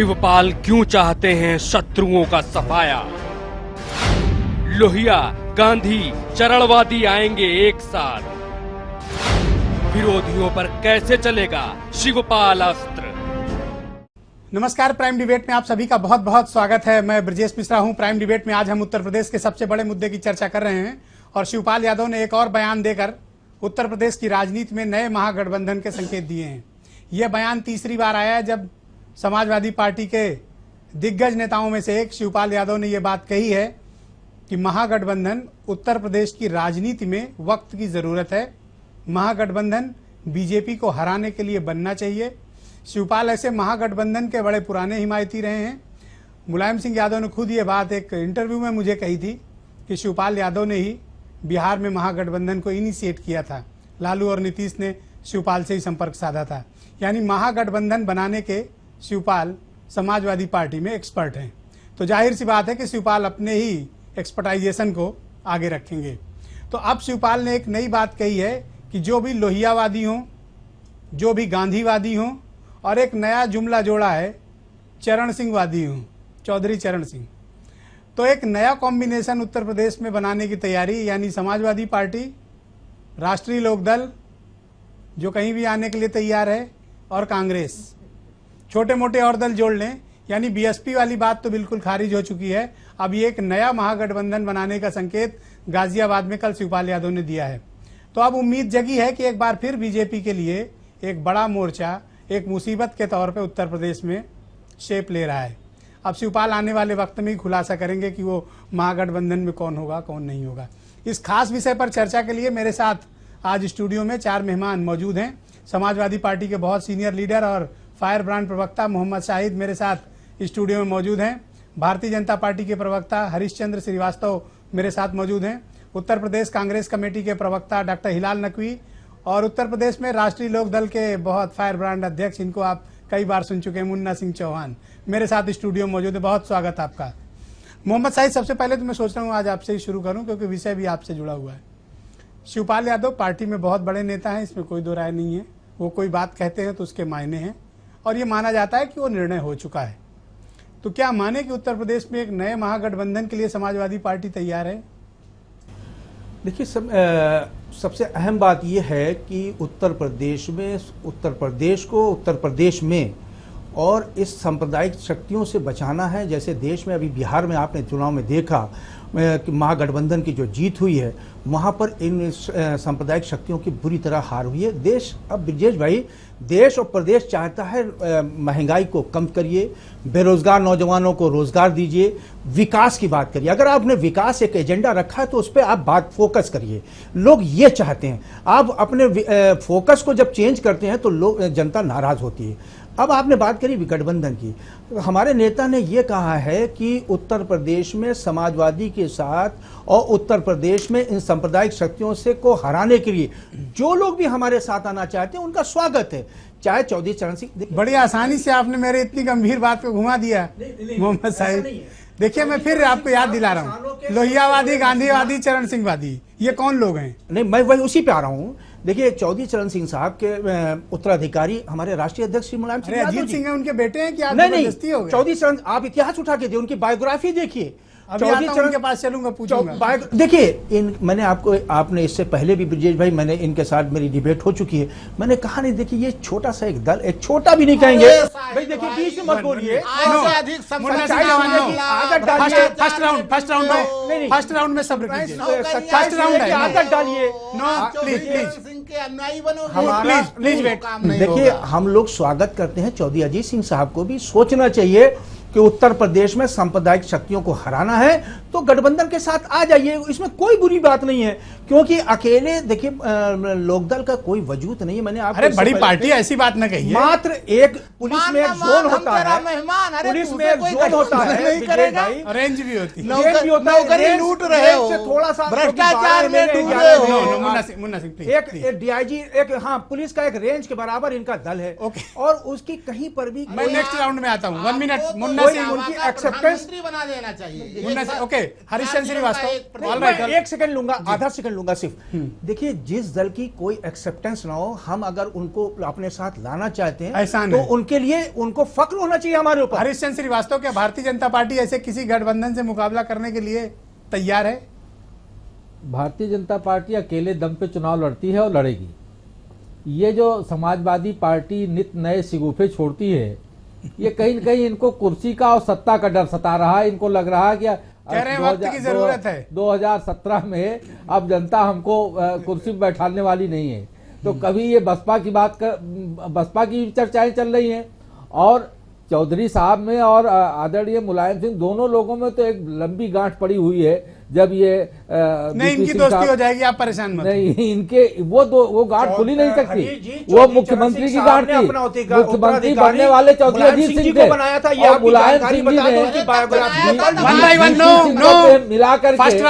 शिवपाल क्यों चाहते हैं शत्रुओं का सफाया? लोहिया, गांधी, चरणवादी आएंगे एक साथ, विरोधियों पर कैसे चलेगा शिवपाल अस्त्र? नमस्कार, प्राइम डिबेट में आप सभी का बहुत बहुत स्वागत है। मैं ब्रजेश मिश्रा हूं। प्राइम डिबेट में आज हम उत्तर प्रदेश के सबसे बड़े मुद्दे की चर्चा कर रहे हैं और शिवपाल यादव ने एक और बयान देकर उत्तर प्रदेश की राजनीति में नए महागठबंधन के संकेत दिए हैं। यह बयान तीसरी बार आया है जब समाजवादी पार्टी के दिग्गज नेताओं में से एक शिवपाल यादव ने यह बात कही है कि महागठबंधन उत्तर प्रदेश की राजनीति में वक्त की जरूरत है। महागठबंधन बीजेपी को हराने के लिए बनना चाहिए। शिवपाल ऐसे महागठबंधन के बड़े पुराने हिमायती रहे हैं। मुलायम सिंह यादव ने खुद ये बात एक इंटरव्यू में मुझे कही थी कि शिवपाल यादव ने ही बिहार में महागठबंधन को इनिशिएट किया था। लालू और नीतीश ने शिवपाल से ही संपर्क साधा था। यानी महागठबंधन बनाने के शिवपाल समाजवादी पार्टी में एक्सपर्ट हैं। तो जाहिर सी बात है कि शिवपाल अपने ही एक्सपर्टाइजेशन को आगे रखेंगे। तो अब शिवपाल ने एक नई बात कही है कि जो भी लोहियावादी हों, जो भी गांधीवादी हों, और एक नया जुमला जोड़ा है चरण सिंहवादी हों, चौधरी चरण सिंह। तो एक नया कॉम्बिनेशन उत्तर प्रदेश में बनाने की तैयारी, यानी समाजवादी पार्टी, राष्ट्रीय लोकदल जो कहीं भी आने के लिए तैयार है, और कांग्रेस, छोटे मोटे और दल जोड़ लें। यानी बीएसपी वाली बात तो बिल्कुल खारिज हो चुकी है। अब ये एक नया महागठबंधन बनाने का संकेत गाजियाबाद में कल शिवपाल यादव ने दिया है। तो अब उम्मीद जगी है कि एक बार फिर बीजेपी के लिए एक बड़ा मोर्चा एक मुसीबत के तौर पे उत्तर प्रदेश में शेप ले रहा है। अब शिवपाल आने वाले वक्त में ही खुलासा करेंगे कि वो महागठबंधन में कौन होगा, कौन नहीं होगा। इस खास विषय पर चर्चा के लिए मेरे साथ आज स्टूडियो में 4 मेहमान मौजूद हैं। समाजवादी पार्टी के बहुत सीनियर लीडर और फायर ब्रांड प्रवक्ता मोहम्मद शाहिद मेरे साथ स्टूडियो में मौजूद हैं। भारतीय जनता पार्टी के प्रवक्ता हरीशचंद्र श्रीवास्तव मेरे साथ मौजूद हैं। उत्तर प्रदेश कांग्रेस कमेटी के प्रवक्ता डॉक्टर हिलाल नकवी, और उत्तर प्रदेश में राष्ट्रीय लोकदल के बहुत फायर ब्रांड अध्यक्ष, इनको आप कई बार सुन चुके हैं, मुन्ना सिंह चौहान मेरे साथ स्टूडियो में मौजूद है। बहुत स्वागत आपका। मोहम्मद शाहिद, सबसे पहले तो मैं सोच रहा हूँ आज आपसे ही शुरू करूँ क्योंकि विषय भी आपसे जुड़ा हुआ है। शिवपाल यादव पार्टी में बहुत बड़े नेता हैं, इसमें कोई दो राय नहीं है। वो कोई बात कहते हैं तो उसके मायने हैं और ये माना जाता है कि वो निर्णय हो चुका है। तो क्या माने कि उत्तर प्रदेश में एक नए महागठबंधन के लिए समाजवादी पार्टी तैयार है? देखिए, सबसे अहम बात यह है कि उत्तर प्रदेश में और इस सांप्रदायिक शक्तियों से बचाना है। जैसे देश में अभी बिहार में आपने चुनाव में देखा कि महागठबंधन की जो जीत हुई है, वहां पर इन सांप्रदायिक शक्तियों की बुरी तरह हार हुई है। देश, अब ब्रजेश भाई, देश और प्रदेश चाहता है महंगाई को कम करिए, बेरोजगार नौजवानों को रोजगार दीजिए, विकास की बात करिए। अगर आपने विकास एक एजेंडा रखा है तो उस पर आप बात फोकस करिए। लोग ये चाहते हैं। आप अपने फोकस को जब चेंज करते हैं तो लोग, जनता नाराज होती है। अब आपने बात करी गठबंधन की। हमारे नेता ने यह कहा है कि उत्तर प्रदेश में समाजवादी के साथ और उत्तर प्रदेश में इन सांप्रदायिक शक्तियों से को हराने के लिए जो लोग भी हमारे साथ आना चाहते हैं उनका स्वागत है, चाहे चौधरी चरण सिंह। बड़ी आसानी से आपने मेरे इतनी गंभीर बात को घुमा दिया मोहम्मद साहिब। देखिए, मैं फिर आपको याद दिला रहा हूँ, लोहियावादी, गांधीवादी, चरण सिंहवादी, ये कौन लोग हैं? नहीं, मैं वही उसी पे आ रहा हूँ। देखिए, चौधरी चरण सिंह साहब के उत्तराधिकारी हमारे राष्ट्रीय अध्यक्ष श्री मुलायम सिंह यादव अजीत सिंह है, उनके बेटे हैं क्या? नहीं, चौधरी चरण, आप इतिहास उठा के दिए, उनकी बायोग्राफी देखिए। चौधरी चरण के पास चलूंगा, पूछूंगा। देखिए, मैंने आपने इससे पहले भी ब्रजेश भाई, मैंने इनके साथ मेरी डिबेट हो चुकी है। मैंने कहा नहीं, देखिए ये छोटा सा एक दल, एक छोटा भी नहीं कहेंगे भाई। देखिए, बीच में मत बोलिए। फर्स्ट राउंड में सब्र कीजिए, फर्स्ट राउंड की आदत डालिए। Please wait. देखिए, हम लोग स्वागत करते हैं चौधरी अजीत सिंह साहब को भी सोचना चाहिए कि उत्तर प्रदेश में सांप्रदायिक शक्तियों को हराना है तो गठबंधन के साथ आ जाइए, इसमें कोई बुरी बात नहीं है। क्योंकि अकेले देखिए लोकदल का कोई वजूद नहीं है। मैंने आपको, अरे बड़ी पार्टी ऐसी बात न कही है। मात्र एक पुलिस में एक जोन होता है, पुलिस में एक जोन होता है, रेंज भी होती है, नौकरी लूट रहे हो, थोड़ा सा भ्रष्टाचार में डूब रहे हो। मुन्ना सिंह, एक डीआईजी, एक हाँ पुलिस का एक रेंज के बराबर इनका दल है और उसकी कहीं पर भी। मैं नेक्स्ट राउंड में आता हूँ। 1 मिनट मुन्ना कोई सिंह उनकी एक्सेप्टेंस प्रधानमंत्री बना देना चाहिए। मुन्ना सिंह, ओके, हरीश श्रीवास्तव, ऑल मैं राइट, एक सेकंड लूंगा, आधा सेकंड लूंगा सिर्फ। देखिए, जिस दल की कोई एक्सेप्टेंस ना हो, हम अगर उनको अपने साथ लाना चाहते हैं ऐसा तो नहीं। उनके लिए उनको फक्र होना चाहिए हमारे ऊपर। हरीश चंद्र श्रीवास्तव, क्या भारतीय जनता पार्टी ऐसे किसी गठबंधन से मुकाबला करने के लिए तैयार है? भारतीय जनता पार्टी अकेले दम पे चुनाव लड़ती है और लड़ेगी। ये जो समाजवादी पार्टी नित नए शिगुफे छोड़ती है, ये कहीं न कहीं इनको कुर्सी का और सत्ता का डर सता रहा है। इनको लग रहा है कि कह रहे हैं वक्त की जरूरत है। 2017 में अब जनता हमको कुर्सी पर बैठाने वाली नहीं है। तो कभी ये बसपा की चर्चाएं चल रही हैं, और चौधरी साहब में और आदरणीय मुलायम सिंह दोनों लोगों में तो एक लंबी गांठ पड़ी हुई है। जब ये नहीं, इनकी दोस्ती हो जाएगी, आप परेशान मत। नहीं, इनके वो गांठ खुल ही नहीं सकती। वो मुख्यमंत्री की गांठ थी। मुख्यमंत्री बनने वाले चौधरी अजीत सिंह थे, और मुलायम सिंह जी ने मिला करके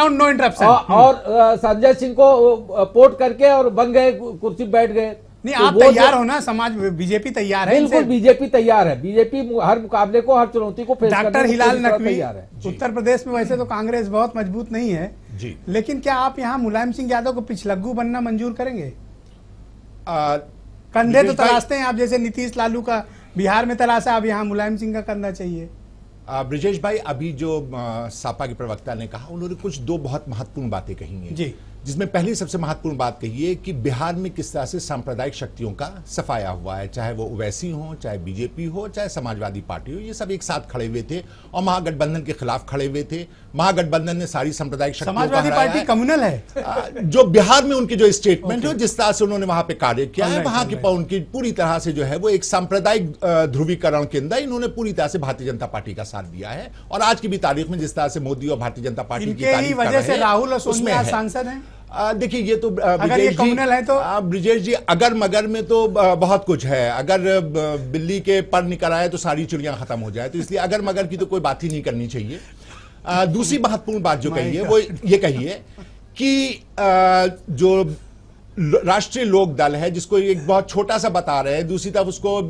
और संजय सिंह को पोर्ट करके और बन गए, कुर्सी बैठ गए। नहीं, आप तैयार हो ना? समाज बीजेपी तैयार है? बिल्कुल, बीजेपी तैयार है। बीजेपी हर मुकाबले को, हर चुनौती को फेस करने डॉक्टर हिलाल नकवी तैयार है। उत्तर प्रदेश में वैसे तो कांग्रेस बहुत मजबूत नहीं है जी, लेकिन क्या आप यहाँ मुलायम सिंह यादव को पिछलग्गू बनना मंजूर करेंगे? कंधे तो तलाशते हैं आप, जैसे नीतीश लालू का बिहार में तलाशा, अब यहाँ मुलायम सिंह का कंधा चाहिए। ब्रिजेश भाई, अभी जो सापा के प्रवक्ता ने कहा, उन्होंने कुछ दो बहुत महत्वपूर्ण बातें कही हैं जी, जिसमें पहली सबसे महत्वपूर्ण बात कही है कि बिहार में किस तरह से सांप्रदायिक शक्तियों का सफाया हुआ है, चाहे वो ओवैसी हो, चाहे बीजेपी हो, चाहे समाजवादी पार्टी हो। ये सब एक साथ खड़े हुए थे और महागठबंधन के खिलाफ खड़े हुए थे। महागठबंधन ने सारी सांप्रदायिक शक्तियों को समाजवादी हराया पार्टी है। कम्युनल है। जो बिहार में उनकी जो स्टेटमेंट है, जिस तरह से उन्होंने वहां पे कार्य किया है, वहां की उनकी पूरी तरह से जो है वो एक सांप्रदायिक ध्रुवीकरण के अंदर इन्होंने पूरी तरह से भारतीय जनता पार्टी का साथ दिया है। और आज की भी तारीख में जिस तरह से मोदी और भारतीय जनता पार्टी की इनके ही तारीफ कर वजह रहे से हैं, राहुल और उसमें सोनिया है। सांसद हैं। देखिए, ये तो अगर ये कम्युनल है तो ब्रिजेश जी, अगर मगर में तो बहुत कुछ है। अगर बिल्ली के पर निकल आए तो सारी चिड़ियां खत्म हो जाए, तो इसलिए अगर मगर की तो कोई बात ही नहीं करनी चाहिए। दूसरी महत्वपूर्ण बात जो कही है वो ये कही है कि जो राष्ट्रीय लोक दल है, जिसको एक बहुत छोटा सा बता रहे हैं, दूसरी तरफ उसको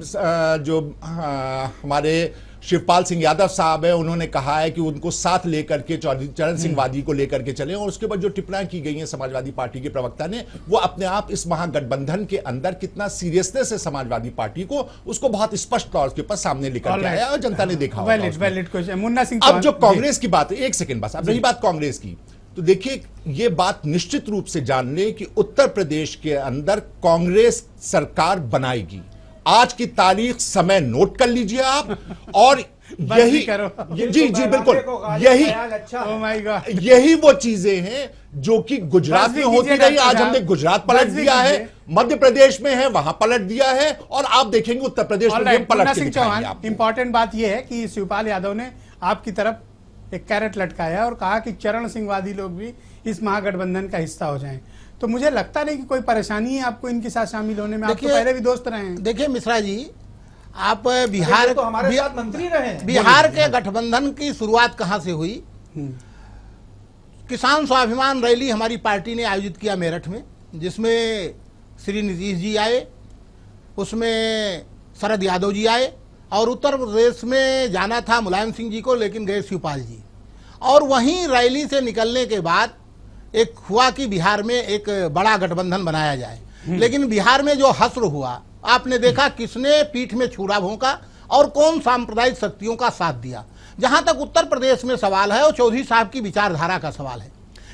जो हमारे शिवपाल सिंह यादव साहब है, उन्होंने कहा है कि उनको साथ लेकर के चरण सिंह वादी को लेकर के चले। और उसके बाद जो टिप्पणियां की गई हैं समाजवादी पार्टी के प्रवक्ता ने, वो अपने आप इस महागठबंधन के अंदर कितना सीरियसनेस है समाजवादी पार्टी को, उसको बहुत स्पष्ट तौर के ऊपर सामने लेकर के आया और जनता ने देखा। मुन्ना सिंह, अब जो कांग्रेस की बात है, एक सेकेंड बस, अब रही बात कांग्रेस की, तो देखिए ये बात निश्चित रूप से जान ले कि उत्तर प्रदेश के अंदर कांग्रेस सरकार बनाएगी। आज की तारीख, समय नोट कर लीजिए आप, और यही जी बिल्कुल, यही वो चीजें हैं जो कि गुजरात में होती रही। आज हमने गुजरात पलट दिया है, मध्य प्रदेश में है वहां पलट दिया है, और आप देखेंगे उत्तर प्रदेश में पलट के दिखाएंगे आपको। इंपॉर्टेंट बात यह है कि शिवपाल यादव ने आपकी तरफ एक कैरेट लटकाया और कहा कि चरण सिंहवादी लोग भी इस महागठबंधन का हिस्सा हो जाएं। तो मुझे लगता नहीं कि कोई परेशानी है आपको इनके साथ शामिल होने में। आप तो पहले भी दोस्त रहे हैं। देखिए मिश्रा जी, आप बिहार तो हमारे साथ मंत्री रहे। बिहार के गठबंधन की शुरुआत कहां से हुई? किसान स्वाभिमान रैली हमारी पार्टी ने आयोजित किया मेरठ में, जिसमें श्री नीतीश जी आए, उसमें शरद यादव जी आए, और उत्तर प्रदेश में जाना था मुलायम सिंह जी को, लेकिन गए शिवपाल जी। और वहीं रैली से निकलने के बाद एक हुआ कि बिहार में एक बड़ा गठबंधन बनाया जाए। लेकिन बिहार में जो हश्र हुआ, आपने देखा किसने पीठ में छुरा भोंका और कौन सांप्रदायिक शक्तियों का साथ दिया। जहां तक उत्तर प्रदेश में सवाल है, वो चौधरी साहब की विचारधारा का सवाल है,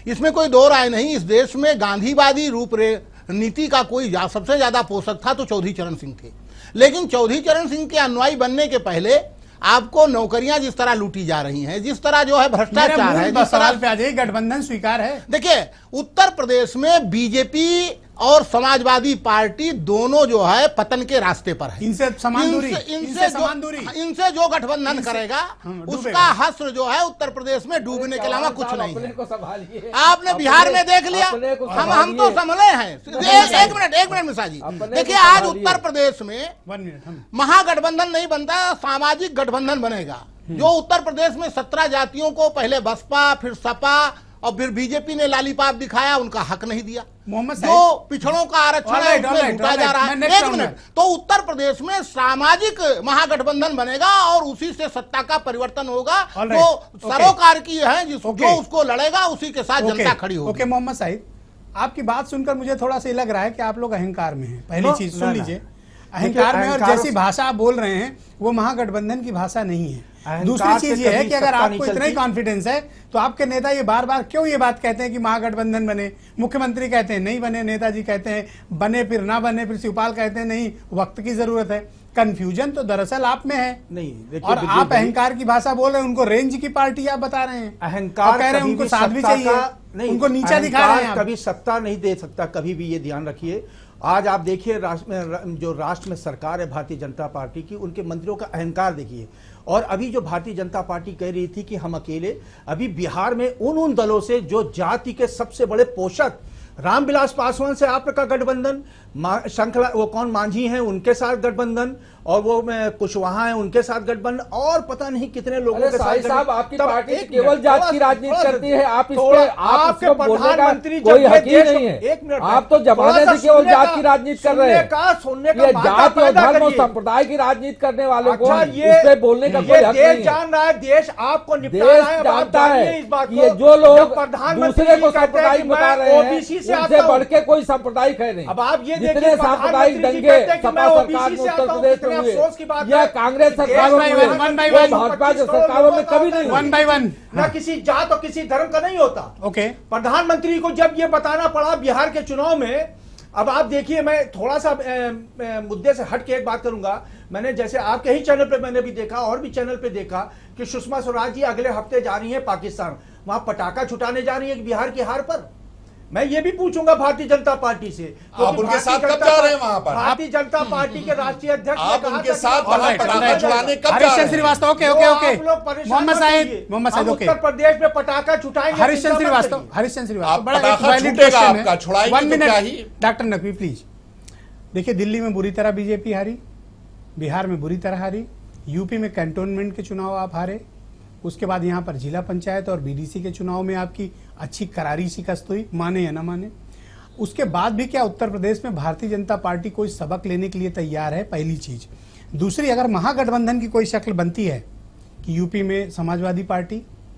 इसमें कोई दो राय नहीं। इस देश में गांधीवादी रूप नीति का कोई सबसे ज्यादा पोषक था तो चौधरी चरण सिंह थे। लेकिन चौधरी चरण सिंह के अनुयायी बनने के पहले आपको नौकरियां जिस तरह लूटी जा रही हैं, जिस तरह जो है भ्रष्टाचार है, जिस तरह पे आ जाइए, गठबंधन स्वीकार है। देखिए, उत्तर प्रदेश में बीजेपी और समाजवादी पार्टी दोनों जो है पतन के रास्ते पर है। इनसे समान दूरी, इनसे जो गठबंधन करेगा उसका हश्र जो है उत्तर प्रदेश में डूबने के अलावा कुछ नहीं है। आपने बिहार में देख लिया, हम तो संभले हैं। एक मिनट मिश्रा जी, देखिए आज उत्तर प्रदेश में महागठबंधन नहीं बनता, सामाजिक गठबंधन बनेगा। जो उत्तर प्रदेश में 17 जातियों को पहले बसपा, फिर सपा और फिर बीजेपी ने लालीपाप दिखाया, उनका हक नहीं दिया। मोहम्मद जो साहिब, पिछड़ों का आरक्षण है alright, उसमें alright, लूटा जा रहा मैं है। next एक आऊंगा। मिनट, तो उत्तर प्रदेश में सामाजिक महागठबंधन बनेगा और उसी से सत्ता का परिवर्तन होगा। Alright, जो okay. सरोकार की है जो Okay. उसको लड़ेगा उसी के साथ जनता खड़ी होगी। ओके मोहम्मद साहिब, आपकी बात सुनकर मुझे थोड़ा सा ये लग रहा है कि आप लोग अहंकार में हैं। पहली चीज सुन लीजिए, अहंकार में, और जैसी भाषा आप बोल रहे हैं वो महागठबंधन की भाषा नहीं है। दूसरी चीज ये है कि अगर आपको इतना ही कॉन्फिडेंस है तो आपके नेता ये बार बार क्यों ये बात कहते हैं कि महागठबंधन बने? मुख्यमंत्री कहते हैं नहीं बने, नेताजी कहते हैं बने फिर ना बने, फिर शिवपाल कहते हैं नहीं वक्त की जरूरत है। कंफ्यूजन तो दरअसल आप में है। नहीं, देखिए और आप अहंकार की भाषा बोल रहे हैं, उनको रेंज की पार्टी आप बता रहे हैं। अहंकार कह रहे हैं उनको साथ भी चाहिए, नहीं, उनको नीचा दिखा रहे हैं आप। कभी सत्ता नहीं दे सकता, कभी भी ये ध्यान रखिए। आज आप देखिए जो राष्ट्र में सरकार है भारतीय जनता पार्टी की, उनके मंत्रियों का अहंकार देखिए। और अभी जो भारतीय जनता पार्टी कह रही थी कि हम अकेले, अभी बिहार में उन दलों से जो जाति के सबसे बड़े पोषक रामविलास पासवान से आपका गठबंधन, श्रृंखला वो कौन मांझी हैं उनके साथ गठबंधन, और वो कुशवाहा है उनके साथ गठबंधन, और पता नहीं कितने लोगों के साथ। साहब आपकी पार्टी केवल जात की राजनीति करती है, आप आपके प्रधानमंत्री कोई हकीकत नहीं है। एक मिनट, आप तो जमाने से केवल जात की राजनीति कर रहे हैं। सुनने ये जात और धर्म और संप्रदाय की राजनीति करने वालों को इस पे बोलने का कोई हक नहीं है। जान रहा है देश आपको देश जानता है कि ये जो लोग दूसरे को सांप्रदायिक बता रहे हैं उनसे बढ़ के कोई सांप्रदायिक है नहीं। अब आप ये जितने सांप्रदायिक दंगे सपा सरकार में उत्तर प्रदेश में हुए या कांग्रेस सरकारों में हुए, वो भाजपा की सरकारों में कभी नहीं। वन बाय वन, ना किसी जात और किसी धर्म का नहीं होता। ओके, प्रधानमंत्री को जब ये बताना पड़ा बिहार के चुनाव में, अब आप देखिए, मैं थोड़ा सा मुद्दे से हट के एक बात करूंगा। मैंने जैसे आपके ही चैनल पे मैंने भी देखा और भी चैनल पे देखा कि सुषमा स्वराज जी अगले हफ्ते जा रही है पाकिस्तान, वहां पटाखा छुटाने जा रही है बिहार की हार पर। मैं ये भी पूछूंगा भारतीय जनता पार्टी से, आप उनके साथ कब जा रहे हैं वहां पर? भारतीय जनता पार्टी के राष्ट्रीय अध्यक्ष आप उनके साथ पटाखा छुड़ाने कब जा रहे हरीश हैं? Srivastava, okay okay okay, Mohammad Sahib, okay, Uttar Pradesh में पटाखा छुटाएंगे। हरीश श्रीवास्तव, बड़ा एक वैलिड छूटेगा क्वेश्चन आपका, है। छुड़ाएंगे 1 तो मिनट, क्या ही? Doctor Naqvi please. देखिए, दिल्ली में बुरी तरह बीजेपी हारी, बिहार में बुरी तरह हारी, यूपी में कैंटोनमेंट के चुनाव आप हारे, उसके बाद यहाँ पर जिला पंचायत और बीडीसी के चुनाव में आपकी अच्छी करारी शिकस्त हुई, माने या ना माने। उसके बाद भी क्या उत्तर प्रदेश में भारतीय जनता पार्टी कोई सबक लेने के लिए तैयार है? पहली चीज। दूसरी, अगर महागठबंधन की कोई शक्ल बनती है कि यूपी में समाजवादी पार्टी,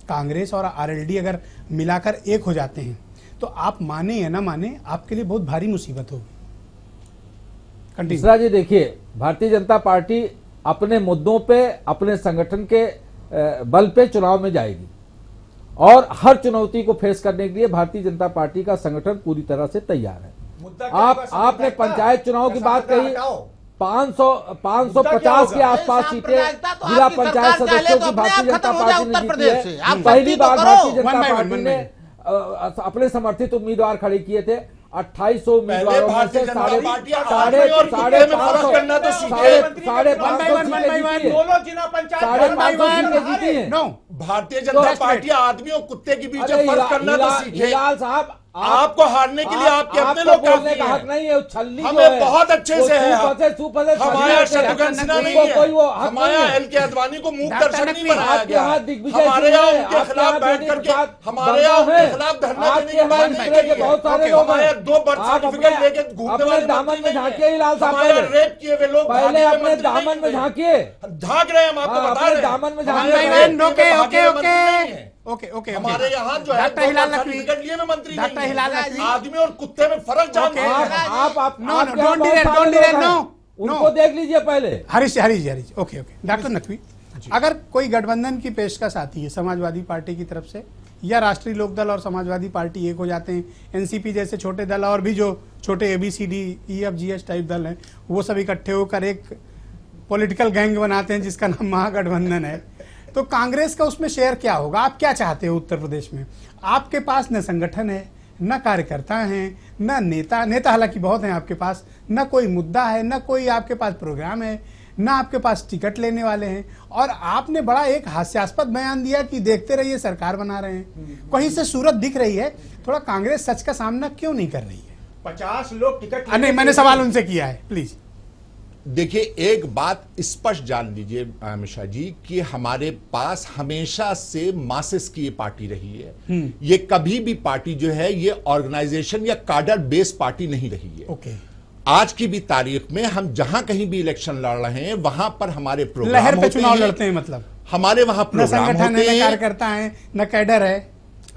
कांग्रेस और आरएलडी अगर मिलाकर एक हो जाते हैं, तो आप माने या ना माने आपके लिए बहुत भारी मुसीबत होगी। मिश्रा जी, देखिए, भारतीय जनता पार्टी अपने मुद्दों पे, अपने संगठन के बल पे चुनाव में जाएगी और हर चुनौती को फेस करने के लिए भारतीय जनता पार्टी का संगठन पूरी तरह से तैयार है। आपने पंचायत चुनाव की बात कही, 550 के आसपास सीटें जिला पंचायत सदस्यों की भारतीय जनता पार्टी ने जीती है। पहली बार भारतीय जनता पार्टी ने अपने समर्थित उम्मीदवार खड़े किए थे। 2800 उम्मीदवारों में से साढ़े 550 सीटें जीती हैं। भारतीय जनता पार्टी आदमी और कुत्ते के बीच फर्क करना तो सीखे। हिलाल साहब, आपको हारने के लिए आपके अपने लोग बोलने का हक नहीं है। छल्ली हमें बहुत अच्छे से है। हमारा शत्रुघ्न सिन्हा नहीं है, हमारा एल.के. आडवाणी को मूक दर्शक नहीं बनाया गया। हमारे यहाँ उनके खिलाफ बैठ करके, हमारे यहाँ उनके खिलाफ धरना देने की बात नहीं की है। बहुत सारे लोग हमारे 2 बर्थ सर्टिफिकेट लेके घूमने वाले दामन में झांकिए। हिलाल साहब, हमारे रेप किए हुए लोग पहले अपने दामन में झांकिए। झांक रहे हैं, हम आपको बता रहे हैं। दामन में ओके ओके, हमारे यहाँ जो है डॉक्टर हिलाल नकवी, सर्टिफिकेट लिए में मंत्री नहीं डॉक्टर हिलाल है। नकवी, आदमी और कुत्ते में फर्क जानते हैं। उनको देख लीजिए पहले। Harish, okay okay, doctor Naqvi, अगर कोई गठबंधन की पेशकश आती है समाजवादी पार्टी की तरफ से, या राष्ट्रीय लोकदल और समाजवादी पार्टी एक हो जाते हैं, एनसीपी जैसे छोटे दल और भी जो छोटे ABCD EFGH टाइप दल हैं, वो सब इकट्ठे होकर एक पॉलिटिकल गैंग बनाते हैं जिसका नाम महागठबंधन है, तो कांग्रेस का उसमें शेयर क्या होगा? आप क्या चाहते हो उत्तर प्रदेश में? आपके पास न संगठन है, न कार्यकर्ता हैं, न नेता हालांकि बहुत हैं आपके पास, न कोई मुद्दा है, न कोई आपके पास प्रोग्राम है, न आपके पास टिकट लेने वाले हैं, और आपने बड़ा एक हास्यास्पद बयान दिया कि देखते रहिए सरकार बना रहे हैं। कहीं से सूरत दिख रही है, थोड़ा कांग्रेस सच का सामना क्यों नहीं कर रही है? 50 लोग टिकट नहीं, मैंने सवाल उनसे किया है, प्लीज। देखिए, एक बात स्पष्ट जान लीजिए मिश्रा जी कि हमारे पास हमेशा से मासेस की ये पार्टी रही है। ये कभी भी पार्टी जो है ये ऑर्गेनाइजेशन या कार्डर बेस्ड पार्टी नहीं रही है। ओके। आज की भी तारीख में हम जहां कहीं भी इलेक्शन लड़ रहे हैं वहां पर हमारे प्रोग्राम लहर पे होते चुनाव हैं। लड़ते हैं, मतलब हमारे वहां न प्रोग्राम संगठन होते है, न हैं, कार्यकर्ता है, न कैडर है,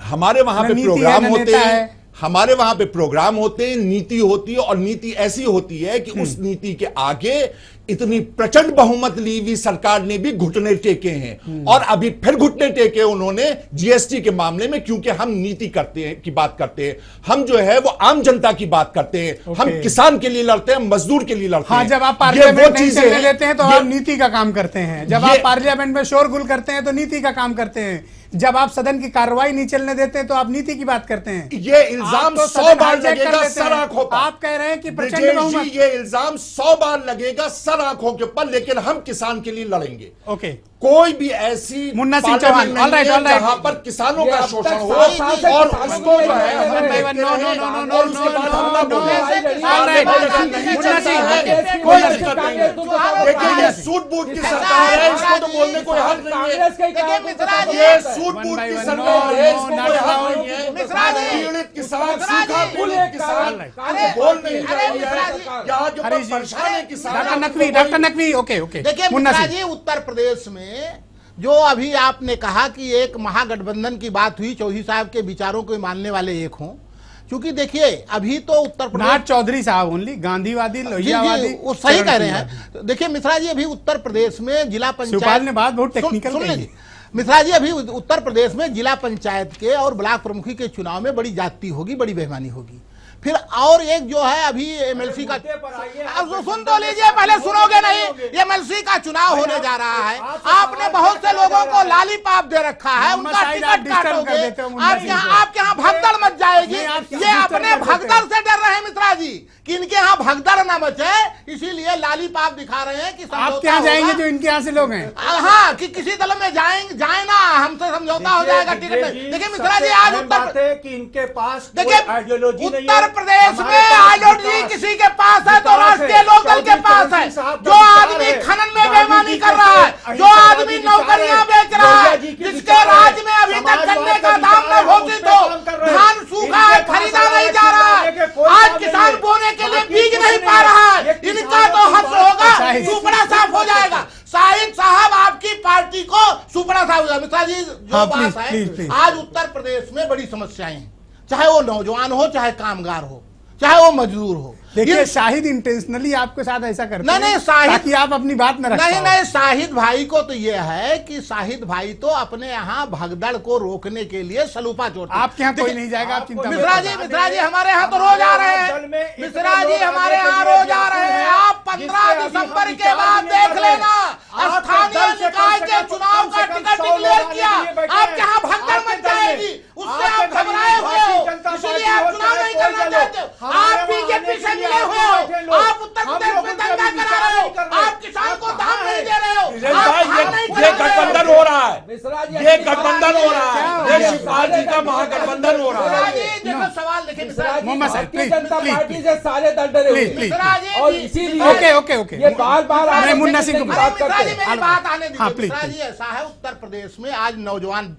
हमारे वहां न पे नीति प्रोग्राम है, न होते नेता हैं, है। हमारे वहां पे प्रोग्राम होते हैं, नीति होती है, और नीति ऐसी होती है कि उस नीति के आगे इतनी प्रचंड बहुमत ली हुई सरकार ने भी घुटने टेके हैं, और अभी फिर घुटने टेके उन्होंने जीएसटी के मामले में, क्योंकि हम नीति करते हैं की बात करते हैं, हम जो है वो आम जनता की बात करते हैं, हम किसान के लिए लड़ते हैं, मजदूर के लिए लड़ते हैं। जब आप पार्लियामेंट नहीं चलने देते हैं तो आप नीति का काम करते हैं, जब आप पार्लियामेंट में शोरगुल करते हैं तो नीति का काम करते हैं, जब आप सदन की कार्रवाई नहीं चलने देते हैं तो आप नीति की बात करते हैं। ये इल्जाम 100 बार लगेगा सर आंखों पर। आप कह रहे हैं कि प्रचंड ब्रिजेश बहुमत। जी, ये इल्जाम 100 बार लगेगा सर आंखों के ऊपर, लेकिन हम किसान के लिए लड़ेंगे। ओके। कोई भी ऐसी मुन्ना सिंह चौहान, पार्लियामेंट ऑलराइट, नहीं है ऑलराइट। जहां पर किसानों का शोषण हो, साल से और किसानों उसको के जो है लिए हम लड़ देखते रहे रहे, नो, और उसके बाद हम ना बोले। ऑलराइट। मुन्ना सिंह, कोई दिक्कत नहीं है। देखिए, ये सूट-बूट की सरकार है, इसको तो बोलने कोई हक नहीं है। कांग्रेस का ही देखिए काम मिश्रा जी, ये सूट-बूट की सरकार है, इसको कोई हक नहीं है। मिश्रा जी, पीड़ित किसान, मिश्रा जी, सूखा पीड़ित किसान, अरे, बोल नहीं अरे, चाहिए। मिश्रा जी, यहाँ के ऊपर परेशान है किसान। Doctor Naqvi, okay okay. देखिए मुन्ना मिश्रा सिंह, जी, उत्तर प्रदेश में जो अभी आपने कहा कि एक महागठबंधन की बात हुई, चौधरी साहब के विचारों को मानने वाले एक हों, क्योंकि देखिए अभी तो उत्तर प्रदेश नाथ चौधरी साहब ओनली गांधीवादी, जी, लोहियावादी, वो सही कह रहे हैं। देखिए मिश्रा जी, अभी उत्तर प्रदेश में जिला शिवपाल पंचायत ने बात बहुत टेक्निकल सुन कही। लीजिए मिश्रा जी, अभी उत्तर प्रदेश में जिला पंचायत के और ब्लॉक प्रमुखी के चुनाव में बड़ी जाति होगी, बड़ी बेईमानी होगी। फिर और एक जो है अभी एमएलसी का, अब सुन तो लीजिए, पहले सुनोगे नहीं। एमएलसी का चुनाव होने जा रहा है, आपने बहुत से लोगों को लालीपाप दे रखा है, उनका टिकट काटोगे, आपके यहाँ भगदड़ मच जाएगी। ये अपने भगदड़ से डर रहे हैं मिश्रा जी कि इनके यहाँ भगदड़ ना मचे, इसीलिए लालीपाप दिखा रहे हैं कि आपके यहाँ जाएंगे जो इनके यहाँ से लोग हैं। हाँ, कि किसी दल में जाए ना, हमसे समझौता हो जाएगा टिकट में। देखिए मिश्रा जी, आज उत्तर कि इनके पास देखिए आइडियोलॉजी नहीं उत्तर है। प्रदेश में आइडियोलॉजी किसी के पास है तो राष्ट्रीय लोकदल के पास है। जो आदमी खनन में बेईमानी कर रहा है, जो आदमी नौकरियां बेच रहा है, जिसके राज्य में अभी तक गन्ने का दाम न घोषित हो, धान सूखा है, खरीदा नहीं जा रहा है, आज किसान बोने के लिए बीज नहीं पा रहा है, इनका तो हक होगा, सुपड़ा साफ हो जाएगा। शाहिद साहब, आपकी पार्टी को सुपड़ा साफ हो जाएगा। मिश्रा जी, जो बात है, आज उत्तर प्रदेश में बड़ी समस्याएं हैं, चाहे वो नौजवान हो, चाहे कामगार हो, चाहे वो मजदूर हो। देखिए शाहिद इंटेंशनली आपके साथ ऐसा करते नहीं, हैं शाहिद, ताकि आप अपनी बात न रख पाओ। नहीं, शाहिद भाई को तो ये है कि शाहिद भाई तो अपने यहाँ भगदड़ को रोकने के लिए सलूपा चोट। आपके यहाँ कोई नहीं जाएगा, आप चिंता मत मिश्रा जी, हमारे यहाँ तो रोज आ रहे हैं। मिश्रा जी, हमारे यहाँ रोज आ रहे हैं। आप 15 दिसंबर के बाद देख लेना, स्थानीय निकाय के चुनाव का टिकट डिक्लेयर किया, आपके यहाँ भगदड़ मच जाएगी, उससे आप घबराए हुए हो, इसलिए आप चुनाव नहीं करना चाहते। आप बीजेपी से मिले हुए हो, आप उत्तर प्रदेश में दंगा करा रहे हो, आप किसान को दाम नहीं दे रहे हो, ये गठबंधन हो रहा है, मिश्रा जी, ये गठबंधन हो रहा है, ये शिवपाल जी का महागठबंधन हो रहा है। देखो सवाल देखिए मिश्रा जी, मोहम्मद साहब, भारतीय प्लीज, जनता प्लीज, पार्टी से सारे दल डरे हुए हैं। मिश्रा जी, और इसीलिए ओके ये बार-बार मैं मुन्ना सिंह को बात मिश्रा करते जी, हैं। मेरी बात आने हाँ, दीजिए। प्लीज, मिश्रा जी, ऐसा है उत्तर प्रदेश में आज नौजवान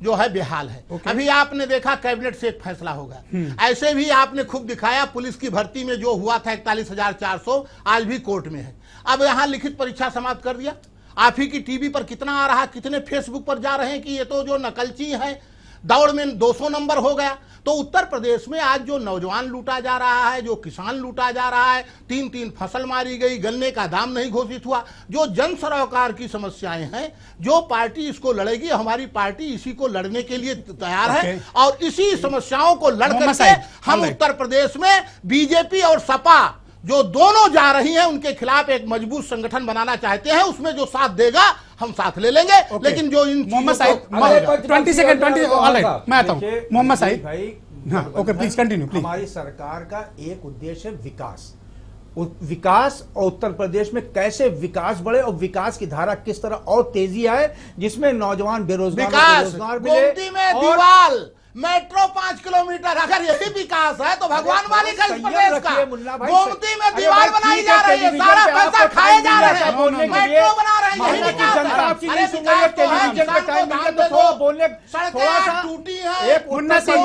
जो है बेहाल है। अभी आपने देखा कैबिनेट से एक फैसला होगा, ऐसे भी आपने खूब दिखाया, पुलिस की भर्ती में जो हुआ था 41,400 आज भी कोर्ट में है। अब यहाँ लिखित परीक्षा समाप्त कर दिया। आप ही की टीवी पर कितना आ रहा, कितने फेसबुक पर जा रहे हैं कि ये तो जो नकलची है, दौड़ में 200 नंबर हो गया। तो उत्तर प्रदेश में आज जो नौजवान लूटा जा रहा है, जो किसान लूटा जा रहा है, 3-3 फसल मारी गई, गन्ने का दाम नहीं घोषित हुआ, जो जन सरोकार की समस्याएं हैं, जो पार्टी इसको लड़ेगी, हमारी पार्टी इसी को लड़ने के लिए तैयार है और इसी समस्याओं को लड़ करके हम उत्तर प्रदेश में बीजेपी और सपा जो दोनों जा रही हैं उनके खिलाफ एक मजबूत संगठन बनाना चाहते हैं। उसमें जो साथ देगा हम साथ ले लेंगे, लेकिन जो इन मोहम्मद साहिब 20 सेकंड 20 ऑलराइट मैं आता हूं। मोहम्मद साहिब भाई, हाँ, ओके, प्लीज कंटिन्यू प्लीज। हमारी सरकार का एक उद्देश्य है विकास और उत्तर प्रदेश में कैसे विकास बढ़े और विकास की धारा किस तरह और तेजी आए, जिसमें नौजवान बेरोजगार गोमती में दीवाल, मेट्रो 5 किलोमीटर। अगर यही विकास है तो भगवान मालिक है इस प्रदेश का। गोमती में दीवार बनाई जा रही है, सारा पैसा खाए जा रहे हैं, मेट्रो बना रहे हैं, यही विकास है। सड़कें टूटी है, मुन्ना सिंह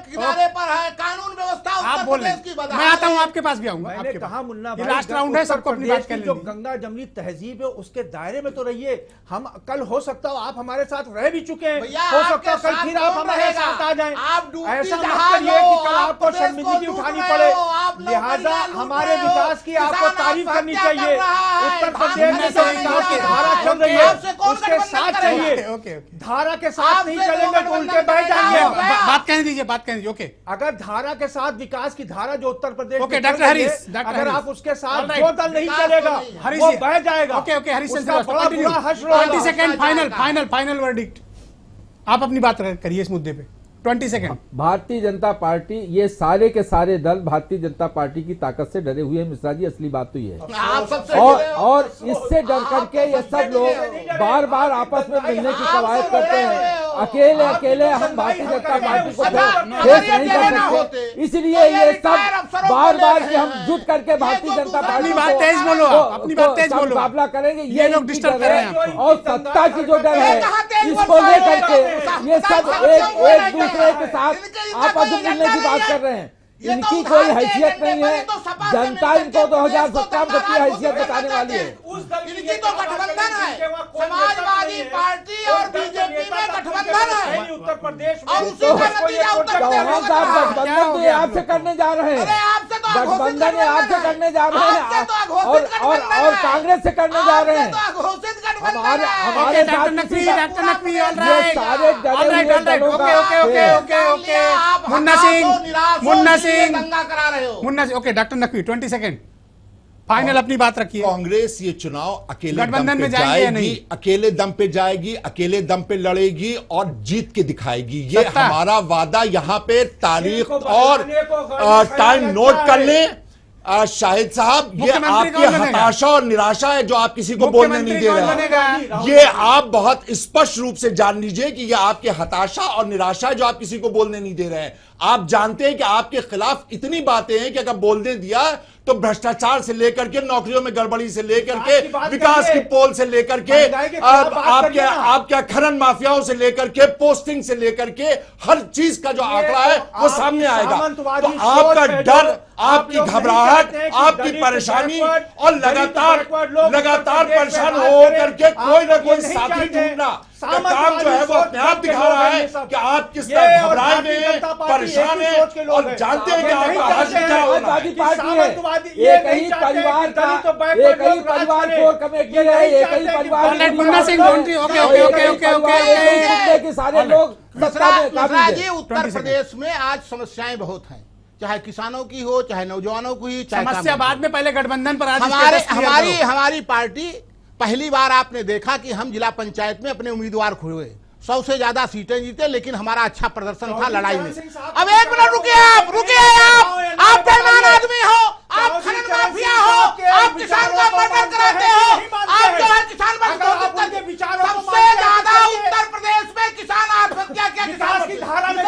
किनारे पर है, कानून व्यवस्था आप उत्तर बोल रहे प्रदेश की हैं। बदहाल मैं आता हूँ आपके पास भी आऊंगा। मैंने कहा मुन्ना ये भाई, लास्ट राउंड है, सबको अपनी बात जो गंगा जमनी तहजीब है उसके दायरे में तो रहिए। हम कल हो सकता हो आप हमारे साथ रह भी चुके हैं, भैया, हो सकता है आपके कल साथ फिर आप कौन हमारे रहेगा? साथ आ जाएं। आप डूबती ऐसा मत जहाज करिए हो, कि कल आप आपको प्रदेश को शर्मिंदगी लूट उठानी रहे पड़े। हो, आप लिहाजा नौकरियां लूट हमारे रहे हो, विकास की आपको किसान तारीफ करनी आत्महत्या चाहिए। कर रहा है, उत्तर धान प्रदेश में जो नहीं विकास की जा धारा रहा है, चल रही आपसे कौन है उसके गठबंधन साथ करेगा? चलिए। ओके धारा के साथ नहीं आपसे चलेंगे तो उल्टे बैठ जाएंगे। बात कहने दीजिए, बात कहने दीजिए। ओके अगर धारा के साथ विकास की धारा जो उत्तर प्रदेश ओके, में डॉक्टर चल रही है, हरीश, डॉक्टर अगर हरीश। आप उसके साथ Alright. जो दल नहीं विकास तो चलेगा नहीं है। हरीश वो जी। बह जाएगा। ओके ओके, हरीश उसका चंद्र बड़ा बुरा हश्र होगा। 20 सेकंड, जाएगा। Final verdict. आप अपनी बात करिए इस मुद्दे पे, 20 सेकंड। भारतीय जनता पार्टी, ये सारे के सारे दल भारतीय जनता पार्टी की ताकत से डरे हुए हैं मिश्रा जी, असली बात तो ये है। आप सबसे और इससे डर करके ये सब लोग बार बार आपस में मिलने की कवायद करते हैं। अकेले हम भारतीय जनता पार्टी को फेस नहीं कर सकते, इसलिए ये सब बार बार हम जुट करके भारतीय जनता पार्टी अपनी बात तेज बोलो, अपनी बात तेज बोलो। मुकाबला करेंगे। ये लोग इनकी डिस्टर्ब डर कर रहे हैं है। आपको। और सत्ता की जो डर है इसको लेकर के ये सब एक दूसरे के साथ आपस में मिलने की बात कर रहे हैं। इनकी कोई हैसियत नहीं है। जनता इनको 2017 में कितनी हैसियत बताने वाली है। इनकी तो गठबंधन है, समाजवादी पार्टी और बीजेपी में गठबंधन है उत्तर प्रदेश में और उसी का नतीजा उत्तर प्रदेश में चौहान बन साहब रहा है। गठबंधन तो ये आपसे करने जा रहे अरे हैं, आपसे तो अघोषित गठबंधन ये आपसे करने जा रहे आपसे हैं तो अघोषित गठबंधन और है। कांग्रेस से करने जा रहे हैं। आपसे तो अघोषित गठबंधन हमारे है। हमारे डॉक्टर साथ नकवी, किसी का- डॉक्टर नकवी, ऑल ये राइट, सारे डरे ऑल राइट, हुए ऑल राइट, दलों ओके का ओके ओके ओके ओके। आप मुन्ना हताश हो, सिंह, निराश हो, मुन्ना इसलिए सिंह, दंगा करा रहे हो। Munna Singh, okay, doctor Naqvi 20 second, final अपनी बात रखिए। कांग्रेस ये चुनाव अकेले दम गठबंधन पे में जाएगी या जाएगी, नहीं? अकेले दम पे जाएगी, अकेले दम पे लड़ेगी और जीत के दिखाएगी। ये सत्ता। हमारा वादा। यहां पे तारीख को और बदलाने को गलत टाइम फहमी नोट लगता कर है। लें। शाहिद साहब, ये मुख्यमंत्री आपकी कौन बनेगा? हताशा और निराशा है जो आप किसी को बोलने नहीं मुख्यमंत्री दे कौन रहे बनेगा? हैं। ये आप बहुत स्पष्ट रूप से जान लीजिए कि ये आपकी हताशा और निराशा है जो आप किसी को बोलने नहीं दे रहे हैं। आप जानते हैं कि आपके खिलाफ इतनी बातें हैं कि अगर बोलने दिया तो भ्रष्टाचार से लेकर के, नौकरियों में गड़बड़ी से लेकर के, विकास की पोल से लेकर के, आपके खनन माफियाओं से लेकर के, पोस्टिंग से लेकर के, हर चीज का जो आंकड़ा है वो सामने आएगा। तो आपका डर, आपकी घबराहट, आपकी परेशानी और लगातार परेशान हो करके कोई ना कोई साथी ढूंढना का काम जो है वो अपने आप दिखा रहा है कि आप किस तरह घबराए हुए हैं, परेशान हैं और जानते हैं कि आपका हश्र क्या होना है। समाजवादी पार्टी है, एक ही परिवार का, एक ही परिवार कोर कमेटी है, एक ही परिवार की Munna Singh, okay okay okay okay okay. के सारे लोग सत्ता में मिश्रा काबिज जी, हैं। उत्तर प्रदेश में आज समस्याएं बहुत हैं, चाहे किसानों की हो, चाहे नौजवानों की, चाहे समस्या कामगारों बाद में, पहले गठबंधन पर आज हमारे स्टेटस क्लियर करो। हमारी पार्टी पहली बार आपने देखा कि हम जिला पंचायत में अपने उम्मीदवार खोए, 100 से ज्यादा सीटें जीते, लेकिन हमारा अच्छा प्रदर्शन था लड़ाई में। अब एक मिनट रुकिए, आप बेईमान आदमी हो, आप खनन माफिया हो, आप किसान का मर्डर कराते हो, आप जो है किसान सबसे ज्यादा उत्तर प्रदेश में किसान आत्महत्या किया, किसान की धारा में।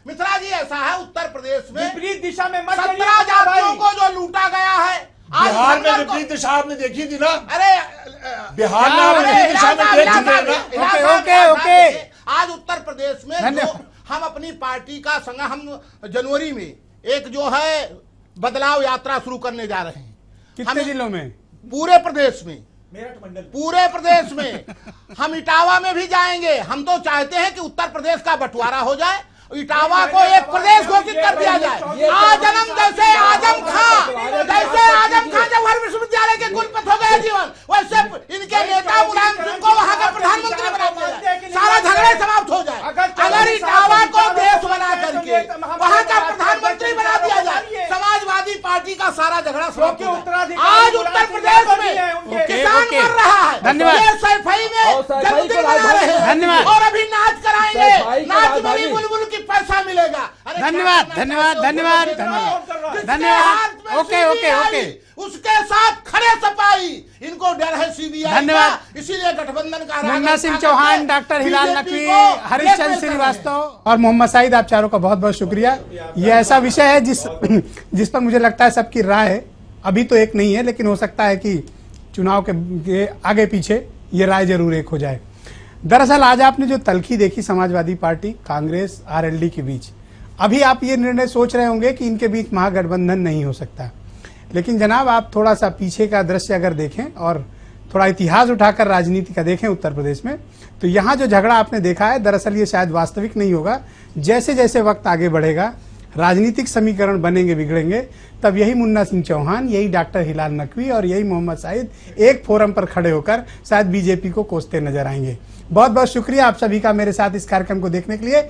मिश्रा जी, ऐसा है उत्तर प्रदेश में विपरीत दिशा में 17 जातियों को जो लूटा गया है। बिहार में विपरीत दिशा आपने देखी थी ना, अरे बिहार में आप विपरीत दिशा में देख चुके हैं ना। ओके। आज उत्तर प्रदेश में जो हम अपनी पार्टी का संग, हम जनवरी में एक जो है बदलाव यात्रा शुरू करने जा रहे हैं। कितने जिलों में? पूरे प्रदेश में, पूरे प्रदेश में। हम इटावा में भी जाएंगे। हम तो चाहते हैं कि उत्तर प्रदेश का बंटवारा हो जाए, इटावा को एक प्रदेश घोषित कर दिया जाए। आजम जैसे आजम खां जवाहर विश्वविद्यालय के कुलपति हो गए जीवन, वैसे इनके नेता मुलायम सिंह को वहां का प्रधानमंत्री बना दिया जाए, सारा झगड़े समाप्त हो जाए। अगर इटावा को देश बना करके वहां का प्रधानमंत्री बना दिया जाए, समाजवादी पार्टी का सारा झगड़ा समाप्त हो जाए। आज उत्तर प्रदेश में किसान मर रहा है, धन्यवाद। सैफई में जन्मदिन मना रहे हैं, धन्यवाद। और अभी नाच कराएंगे, नाच बनी बुलबुल की पैसा मिलेगा। धन्यवाद धन्यवाद धन्यवाद धन्यवाद धन्यवाद। Okay okay okay. उसके साथ खड़े सपाई इनको डर है सीबीआई धन्यवाद। का, इसीलिए गठबंधन का मुन्ना सिंह चौहान, डॉक्टर हिलाल नकवी, हरीशचंद्र श्रीवास्तव और मोहम्मद साहिद, आप चारों का बहुत बहुत शुक्रिया। ये ऐसा विषय है जिस पर मुझे लगता है सबकी राय है, अभी तो एक नहीं है, लेकिन हो सकता है कि चुनाव के आगे पीछे ये राय जरूर एक हो जाए। दरअसल आज आपने जो तलखी देखी समाजवादी पार्टी, कांग्रेस, आरएलडी के बीच, अभी आप ये निर्णय सोच रहे होंगे कि इनके बीच महागठबंधन नहीं हो सकता, लेकिन जनाब आप थोड़ा सा पीछे का दृश्य अगर देखें और थोड़ा इतिहास उठाकर राजनीति का देखें उत्तर प्रदेश में, तो यहाँ जो झगड़ा आपने देखा है दरअसल ये शायद वास्तविक नहीं होगा। जैसे जैसे वक्त आगे बढ़ेगा, राजनीतिक समीकरण बनेंगे, बिगड़ेंगे, तब यही मुन्ना सिंह चौहान, यही डॉक्टर हिलाल नकवी और यही मोहम्मद साहिद एक फोरम पर खड़े होकर शायद बीजेपी को कोसते नजर आएंगे। बहुत बहुत शुक्रिया आप सभी का मेरे साथ इस कार्यक्रम को देखने के लिए।